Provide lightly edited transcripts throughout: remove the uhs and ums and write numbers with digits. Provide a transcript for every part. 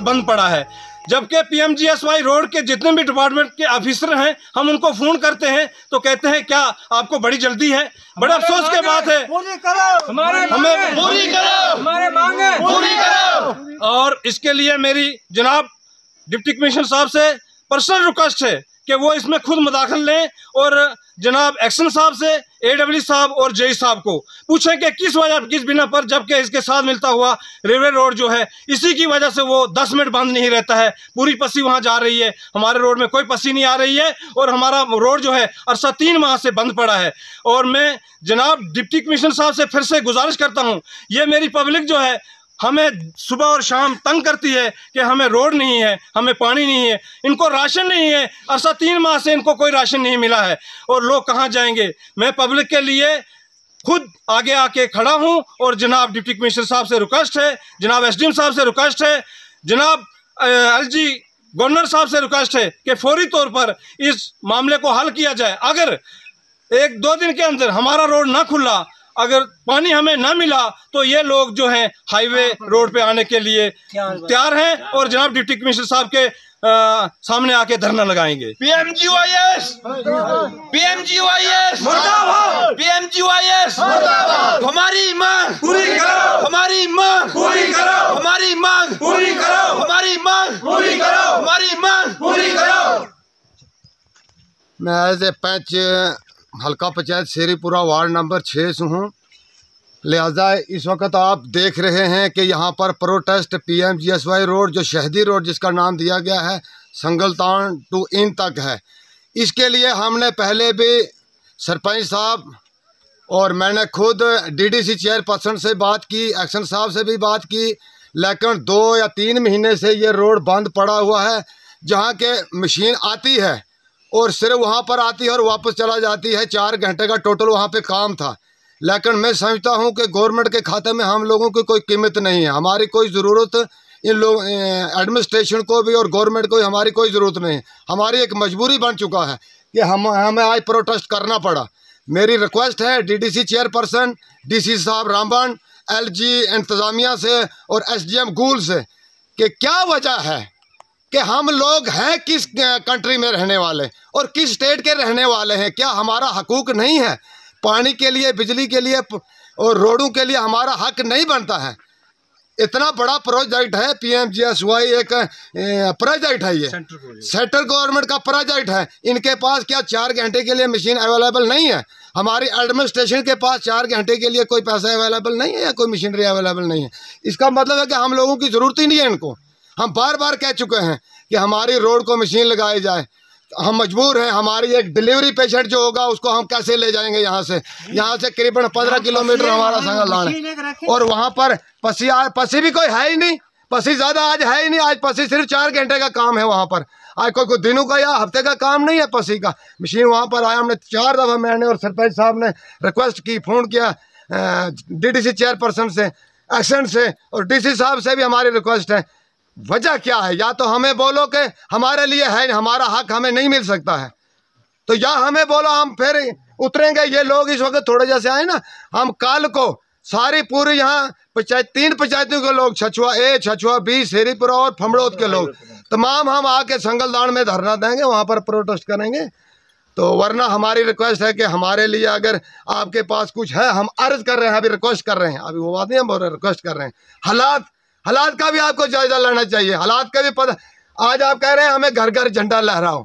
बंद पड़ा है। जबकि पीएमजीएसवाई रोड के जितने भी डिपार्टमेंट के ऑफिसर हैं, हम उनको फ़ोन करते हैं तो कहते हैं क्या आपको बड़ी जल्दी है। बड़े अफसोस की बात है, हमें पूरी करो, हमारे मांगे पूरी करो। और इसके लिए मेरी जनाब डिप्टी कमिश्नर साहब से पर्सनल रिक्वेस्ट है कि वो इसमें खुद मुदाखल लें और जनाब एक्शन साहब से, AW साहब और जेई साहब को पूछें कि किस वजह किस बिना पर, जबकि इसके साथ मिलता हुआ रेलवे रोड जो है इसी की वजह से वो 10 मिनट बंद नहीं रहता है। पूरी पसी वहाँ जा रही है, हमारे रोड में कोई पसी नहीं आ रही है और हमारा रोड जो है अरसा 3 माह से बंद पड़ा है। और मैं जनाब डिप्टी कमिश्नर साहब से फिर से गुजारिश करता हूँ, ये मेरी पब्लिक जो है हमें सुबह और शाम तंग करती है कि हमें रोड नहीं है, हमें पानी नहीं है, इनको राशन नहीं है। अरसा 3 माह से इनको कोई राशन नहीं मिला है और लोग कहाँ जाएंगे। मैं पब्लिक के लिए खुद आगे आके खड़ा हूँ और जनाब डिप्टी कमिश्नर साहब से रिक्वेस्ट है, जनाब SDM साहब से रिक्वेस्ट है, जनाब LG गवर्नर साहब से रिक्वेस्ट है कि फौरी तौर पर इस मामले को हल किया जाए। अगर 1-2 दिन के अंदर हमारा रोड ना खुला, अगर पानी हमें ना मिला तो ये लोग जो हैं हाईवे रोड पे आने के लिए तैयार हैं और जनाब डिप्टी कमिश्नर साहब के सामने आके धरना लगाएंगे। PMGYS मुर्दाबाद, PMGYS मुर्दाबाद। हमारी मांग पूरी करो, हमारी मांग पूरी करो, हमारी मांग पूरी करो, हमारी मांग पूरी करो, हमारी मांग पूरी करो। मैं एज ए पंच हल्का पंचायत शेरीपुरा वार्ड नंबर 6 से हूँ। लिहाजा इस वक्त आप देख रहे हैं कि यहाँ पर प्रोटेस्ट PMGSY रोड, जो शहदी रोड जिसका नाम दिया गया है, संगलतान टू इन तक है। इसके लिए हमने पहले भी सरपंच साहब और मैंने खुद DDC चेयरपर्सन से बात की, एक्शन साहब से भी बात की, लेकिन 2 या 3 महीने से ये रोड बंद पड़ा हुआ है। जहाँ के मशीन आती है और सिर्फ वहाँ पर आती है और वापस चला जाती है। 4 घंटे का टोटल वहाँ पे काम था। लेकिन मैं समझता हूँ कि गवर्नमेंट के खाते में हम लोगों की कोई कीमत नहीं है। हमारी कोई ज़रूरत इन लोग एडमिनिस्ट्रेशन को भी और गवर्नमेंट को भी हमारी कोई ज़रूरत नहीं है। हमारी एक मजबूरी बन चुका है कि हमें आज प्रोटेस्ट करना पड़ा। मेरी रिक्वेस्ट है DDC चेयरपर्सन, DC साहब रामबन, LG इंतज़ामिया से और SDM गूल से कि क्या वजह है कि हम लोग हैं किस कंट्री में रहने वाले और किस स्टेट के रहने वाले हैं। क्या हमारा हकूक़ नहीं है? पानी के लिए, बिजली के लिए और रोडों के लिए हमारा हक नहीं बनता है? इतना बड़ा प्रोजेक्ट है PMGSY, एक प्रोजेक्ट है, ये सेंट्रल गवर्नमेंट का प्रोजेक्ट है। इनके पास क्या 4 घंटे के लिए मशीन अवेलेबल नहीं है? हमारी एडमिनिस्ट्रेशन के पास 4 घंटे के लिए कोई पैसा अवेलेबल नहीं है या कोई मशीनरी अवेलेबल नहीं है? इसका मतलब है कि हम लोगों की ज़रूरत ही नहीं है इनको। हम बार बार कह चुके हैं कि हमारी रोड को मशीन लगाई जाए। हम मजबूर हैं। हमारी एक डिलीवरी पेशेंट जो होगा उसको हम कैसे ले जाएंगे यहाँ से करीबन 15 किलोमीटर हमारा संगलदान है और वहाँ पर पसी भी कोई है ही नहीं। पसी ज़्यादा आज है ही नहीं। आज पसी सिर्फ 4 घंटे का काम है वहाँ पर। आज कोई दिनों का या हफ्ते का काम नहीं है पसी का। मशीन वहाँ पर आया, हमने 4 दफ़ा मैंने और सरपंच साहब ने रिक्वेस्ट की, फ़ोन किया DDC चेयरपर्सन से, एक्शन से और DC साहब से भी हमारी रिक्वेस्ट है। वजह क्या है? या तो हमें बोलो कि हमारे लिए है, हमारा हक हमें नहीं मिल सकता है, तो या हमें बोलो, हम फिर उतरेंगे। ये लोग इस वक्त थोड़े जैसे आए ना, हम कल को सारी पूरी यहाँ 3 पंचायतों के लोग, छछुआ A, छछुआ B, शेरीपुरा और फमड़ौत के लोग तमाम हम आके संगलदान में धरना देंगे, वहाँ पर प्रोटेस्ट करेंगे। तो वरना हमारी रिक्वेस्ट है कि हमारे लिए अगर आपके पास कुछ है, हम अर्ज कर रहे हैं, अभी रिक्वेस्ट कर रहे हैं, अभी वो बात नहीं हम बोल रहे, रिक्वेस्ट कर रहे हैं। हालात का भी आपको जायजा लेना चाहिए। हालात का भी पता। आज आप कह रहे हैं हमें घर घर झंडा लहराओ।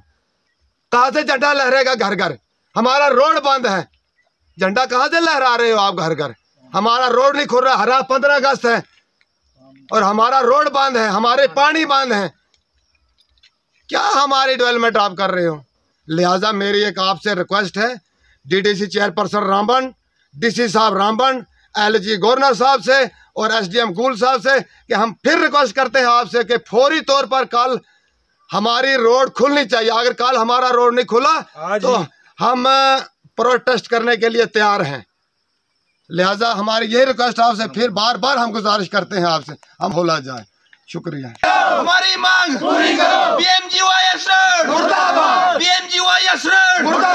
कहाँ से झंडा लहरेगा घर घर? हमारा रोड बंद है, झंडा कहाँ से लहरा रहे हो आप घर घर? हमारा रोड नहीं खुल रहा। हरा 15 अगस्त है और हमारा रोड बंद है, हमारे पानी बंद है। क्या हमारी डेवलपमेंट आप कर रहे हो? लिहाजा मेरी एक आपसे रिक्वेस्ट है, DDC चेयरपर्सन रामबन, DC साहब रामबन, LG गवर्नर साहब से और SDM गूल साहब से कि हम फिर रिक्वेस्ट करते हैं आपसे कि फौरी तौर पर कल हमारी रोड खुलनी चाहिए। अगर कल हमारा रोड नहीं खुला तो हम प्रोटेस्ट करने के लिए तैयार हैं। लिहाजा हमारी यही रिक्वेस्ट आपसे फिर बार बार हम गुजारिश करते हैं आपसे, हम होला जाए। शुक्रिया। हमारी मांग पूरी करो। PMGYS रोड मुर्दाबाद, PMGYS रोड मुर्दाबाद।